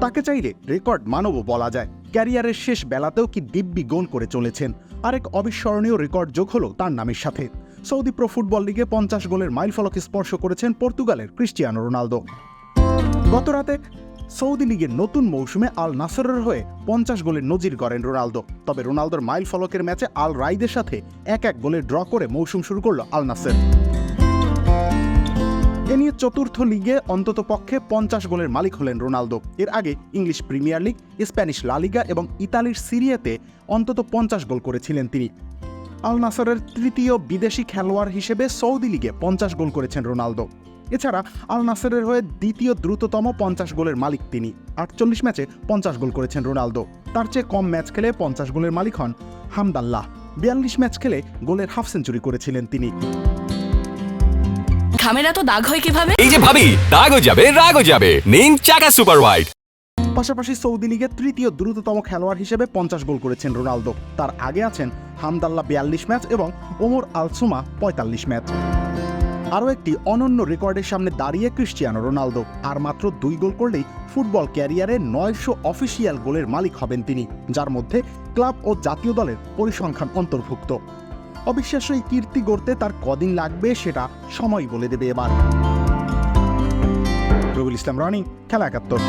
তাকে চাইলে রেকর্ড মানবও বলা যায়। ক্যারিয়ারের শেষ বেলাতেও কি দিব্যি গোল করে চলেছেন। আরেক অবিস্মরণীয় রেকর্ড যোগ হলো তার নামের সাথে। সৌদি প্রো ফুটবল লিগে 50 গোলের মাইলফলক স্পর্শ করেছেন পর্তুগালের ক্রিস্টিয়ানো রোনালদো। গতরাতে সৌদি লিগের নতুন মৌসুমে আল নাসরের হয়ে 50 গোলের নজির গড়েন রোনালদো। তবে রোনালদোর মাইল ফলকের ম্যাচে আল রাইদের সাথে 1-1 গোলে ড্র করে মৌসুম শুরু করল আল নাসের। এ নিয়ে চতুর্থ লিগে অন্তত পক্ষে 50 গোলের মালিক হলেন রোনালদো। এর আগে ইংলিশ প্রিমিয়ার লিগ, স্প্যানিশ লা লিগা এবং ইতালির সিরিয়াতে অন্তত 50 গোল করেছিলেন তিনি। আল নাসরের তৃতীয় বিদেশি খেলোয়াড় হিসেবে সৌদি লিগে 50 গোল করেছেন রোনালদো। এছাড়া আল নাসরের হয়ে দ্বিতীয় দ্রুততম 50 গোলের মালিক তিনি। 48 ম্যাচে 50 গোল করেছেন রোনালদো। তার চেয়ে কম ম্যাচ খেলে 50 গোলের মালিক হন হামদাল্লাহ। 42 ম্যাচ খেলে গোলের হাফ সেঞ্চুরি করেছিলেন তিনি। খামেরা তো দাগ হয় কিভাবে? এই যে ভাবি, দাগও যাবে রাগও যাবে, নিন চাকা সুপার হোয়াইট। পাশাপাশি সৌদি লিগে তৃতীয় দ্রুততম খেলোয়াড় হিসেবে 50 গোল করেছেন রোনালদো। তার আগে আছেন হামদাল্লাহ 42 ম্যাচ এবং ওমর আলসুমা 45 ম্যাচ। আরও একটি অনন্য রেকর্ডের সামনে দাঁড়িয়ে ক্রিস্টিয়ানো রোনালদো। আর মাত্র 2 গোল করলেই ফুটবল ক্যারিয়ারে 900 অফিসিয়াল গোলের মালিক হবেন তিনি, যার মধ্যে ক্লাব ও জাতীয় দলের পরিসংখ্যান অন্তর্ভুক্ত। অবিশ্বাস্য এই কীর্তি গড়তে তার কদিন লাগবে সেটা সময় বলে দেবে এবার। রবিউল ইসলাম রনি, খেলা 71।